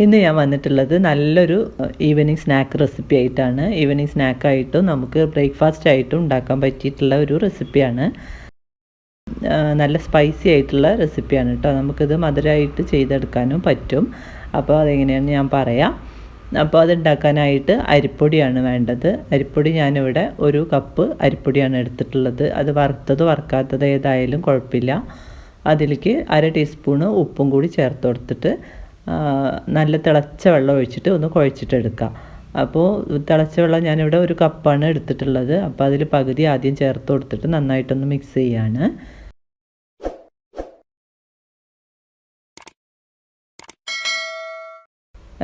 ഇന്ന് ഞാൻ വന്നിട്ടുള്ളത് നല്ലൊരു ഈവനിങ് സ്നാക്ക് റെസിപ്പി ആയിട്ടാണ്. ഈവനിങ് സ്നാക്കായിട്ടും നമുക്ക് ബ്രേക്ക്ഫാസ്റ്റ് ആയിട്ടും ഉണ്ടാക്കാൻ പറ്റിയിട്ടുള്ള ഒരു റെസിപ്പിയാണ്. നല്ല സ്പൈസി ആയിട്ടുള്ള റെസിപ്പിയാണ് കേട്ടോ. നമുക്കിത് മധുരമായിട്ട് ചെയ്തെടുക്കാനും പറ്റും. അപ്പോൾ അതെങ്ങനെയാണെന്ന് ഞാൻ പറയാം. അപ്പോൾ അതുണ്ടാക്കാനായിട്ട് അരിപ്പൊടിയാണ് വേണ്ടത്. അരിപ്പൊടി ഞാനിവിടെ 1 കപ്പ് അരിപ്പൊടിയാണ് എടുത്തിട്ടുള്ളത്. അത് വറുത്തത് വറുക്കാത്തത് ഏതായാലും കുഴപ്പമില്ല. അതിലേക്ക് 1/2 ടീസ്പൂണ് ഉപ്പും കൂടി ചേർത്ത് കൊടുത്തിട്ട് നല്ല തിളച്ച വെള്ളം ഒഴിച്ചിട്ട് ഒന്ന് കുഴച്ചിട്ടെടുക്കുക. അപ്പോൾ തിളച്ച വെള്ളം ഞാനിവിടെ 1 കപ്പാണ് എടുത്തിട്ടുള്ളത്. അപ്പോൾ അതിൽ പകുതി ആദ്യം ചേർത്ത് കൊടുത്തിട്ട് നന്നായിട്ടൊന്ന് മിക്സ് ചെയ്യാണ്.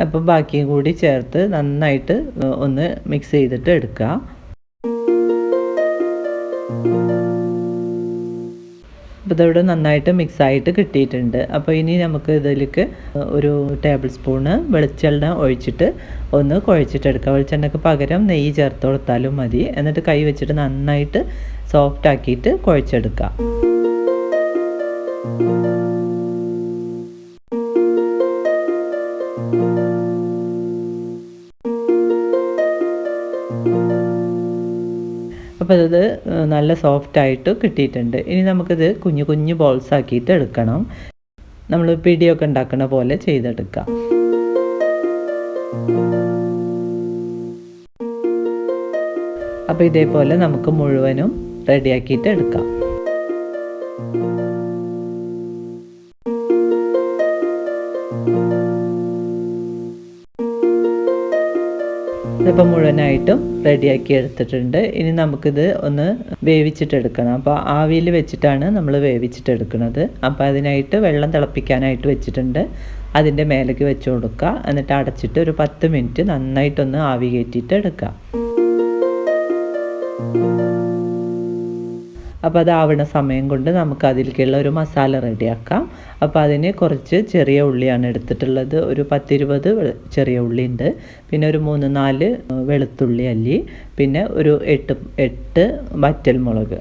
അപ്പോൾ ബാക്കിയും കൂടി ചേർത്ത് നന്നായിട്ട് ഒന്ന് മിക്സ് ചെയ്തിട്ട് എടുക്കുക. അപ്പോൾ ഇതിവിടെ നന്നായിട്ട് മിക്സായിട്ട് കിട്ടിയിട്ടുണ്ട്. അപ്പോൾ ഇനി നമുക്ക് ഇതിലേക്ക് 1 ടേബിൾ സ്പൂണ് വെളിച്ചെണ്ണ ഒഴിച്ചിട്ട് ഒന്ന് കുഴച്ചിട്ടെടുക്കുക. വെളിച്ചെണ്ണയ്ക്ക് പകരം നെയ്യ് ചേർത്ത് കൊടുത്താലും മതി. എന്നിട്ട് കൈ വെച്ചിട്ട് നന്നായിട്ട് സോഫ്റ്റ് ആക്കിയിട്ട് കുഴച്ചെടുക്കുക. അപ്പോൾ ഇത് നല്ല സോഫ്റ്റായിട്ട് കിട്ടിയിട്ടുണ്ട്. ഇനി നമുക്കിത് കുഞ്ഞു കുഞ്ഞു ബോൾസ് ആക്കിയിട്ട് എടുക്കണം. നമ്മൾ പിടിയൊക്കെ ഉണ്ടാക്കുന്ന പോലെ ചെയ്തെടുക്കാം. അപ്പോൾ ഇതേപോലെ നമുക്ക് മുഴുവനും റെഡിയാക്കിയിട്ട് എടുക്കാം. ഇതിപ്പോൾ മുഴുവനായിട്ടും റെഡിയാക്കി എടുത്തിട്ടുണ്ട്. ഇനി നമുക്കിത് ഒന്ന് വേവിച്ചിട്ടെടുക്കണം. അപ്പോൾ ആവിയിൽ വെച്ചിട്ടാണ് നമ്മൾ വേവിച്ചിട്ടെടുക്കുന്നത്. അപ്പോൾ അതിനായിട്ട് വെള്ളം തിളപ്പിക്കാനായിട്ട് വെച്ചിട്ടുണ്ട്. അതിൻ്റെ മേലേക്ക് വെച്ച് കൊടുക്കുക. എന്നിട്ട് അടച്ചിട്ട് ഒരു 10 മിനിറ്റ് നന്നായിട്ടൊന്ന് ആവി കയറ്റിയിട്ട് എടുക്കുക. അപ്പോൾ അതാവണ സമയം കൊണ്ട് നമുക്ക് അതിലേക്കുള്ള ഒരു മസാല റെഡിയാക്കാം. അപ്പോൾ അതിന് കുറച്ച് ചെറിയ ഉള്ളിയാണ് എടുത്തിട്ടുള്ളത്. ഒരു 10-20 ചെറിയ ഉള്ളി ഉണ്ട്. പിന്നെ ഒരു 3-4 വെളുത്തുള്ളി അല്ലി, പിന്നെ ഒരു 8 വറ്റൽമുളക്.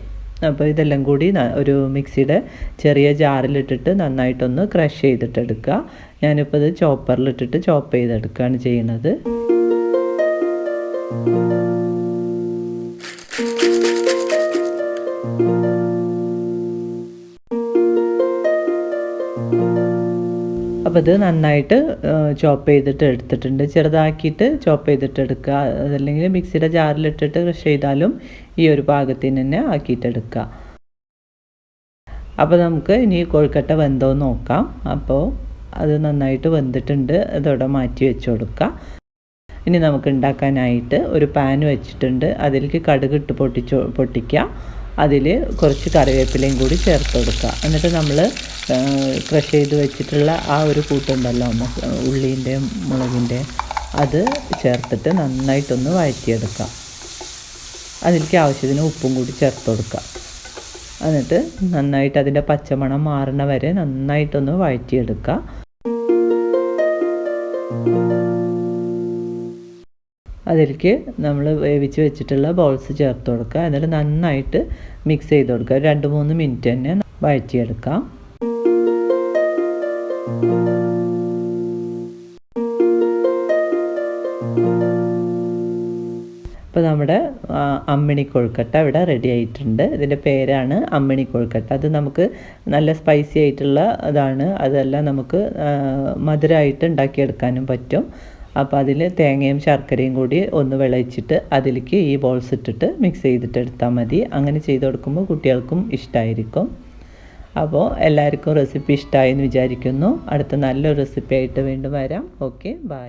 അപ്പോൾ ഇതെല്ലാം കൂടി ഒരു മിക്സിയുടെ ചെറിയ ജാറിലിട്ടിട്ട് നന്നായിട്ടൊന്ന് ക്രഷ് ചെയ്തിട്ടെടുക്കുക. ഞാനിപ്പോൾ ഇത് ചോപ്പറിലിട്ടിട്ട് ചോപ്പ് ചെയ്തെടുക്കുകയാണ് ചെയ്യുന്നത്. അപ്പോൾ ഇത് നന്നായിട്ട് ചോപ്പ് ചെയ്തിട്ട് എടുത്തിട്ടുണ്ട്. ചെറുതാക്കിയിട്ട് ചോപ്പ് ചെയ്തിട്ട് എടുക്കുക. അതല്ലെങ്കിൽ മിക്സിയുടെ ജാറിലിട്ടിട്ട് ക്രഷ് ചെയ്താലും ഈ ഒരു പാകത്തിന് തന്നെ ആക്കിയിട്ടെടുക്കുക. അപ്പോൾ നമുക്ക് ഇനി കൊഴുക്കട്ട വെന്തോ നോക്കാം. അപ്പോൾ അത് നന്നായിട്ട് വെന്തിട്ടുണ്ട്. അതോടെ മാറ്റി വെച്ച് കൊടുക്കുക. ഇനി നമുക്ക് ഉണ്ടാക്കാനായിട്ട് ഒരു പാൻ വെച്ചിട്ടുണ്ട്. അതിലേക്ക് കടുകിട്ട് പൊട്ടിക്കുക. അതിൽ കുറച്ച് കറിവേപ്പിലയും കൂടി ചേർത്ത് കൊടുക്കുക. എന്നിട്ട് നമ്മൾ ക്രഷ് ചെയ്ത് വെച്ചിട്ടുള്ള ആ ഒരു കൂട്ടുണ്ടല്ലോ, ഉള്ളീൻ്റെയും മുളകിൻ്റെയും, അത് ചേർത്തിട്ട് നന്നായിട്ടൊന്ന് വഴറ്റിയെടുക്കുക. അതിലേക്ക് ആവശ്യത്തിന് ഉപ്പും കൂടി ചേർത്ത് കൊടുക്കുക. എന്നിട്ട് നന്നായിട്ട് അതിൻ്റെ പച്ചമണം മാറണ വരെ നന്നായിട്ടൊന്ന് വഴറ്റിയെടുക്കുക. അതിലേക്ക് നമ്മൾ വേവിച്ച് വെച്ചിട്ടുള്ള ബോൾസ് ചേർത്ത് കൊടുക്കുക. എന്നിട്ട് നന്നായിട്ട് മിക്സ് ചെയ്ത് കൊടുക്കുക. 2-3 മിനിറ്റ് തന്നെ വഴറ്റിയെടുക്കാം. അപ്പോൾ നമ്മുടെ അമ്മിണി കൊഴുക്കട്ട ഇവിടെ റെഡി ആയിട്ടുണ്ട്. ഇതിൻ്റെ പേരാണ് അമ്മിണി കൊഴുക്കട്ട. അത് നമുക്ക് നല്ല സ്പൈസി ആയിട്ടുള്ള ഇതാണ്. അതെല്ലാം നമുക്ക് മധുരമായിട്ട് ഉണ്ടാക്കിയെടുക്കാനും പറ്റും. അപ്പോൾ അതിൽ തേങ്ങയും ശർക്കരയും കൂടി ഒന്ന് വിളയിച്ചിട്ട് അതിലേക്ക് ഈ ബോൾസ് ഇട്ടിട്ട് മിക്സ് ചെയ്തിട്ട് എടുത്താൽ മതി. അങ്ങനെ ചെയ്ത് കൊടുക്കുമ്പോൾ കുട്ടികൾക്കും ഇഷ്ടമായിരിക്കും. അപ്പോൾ എല്ലാവർക്കും റെസിപ്പി ഇഷ്ടമായി എന്ന് വിചാരിക്കുന്നു. അടുത്ത നല്ലൊരു റെസിപ്പി ആയിട്ട് വീണ്ടും വരാം. Okay, by.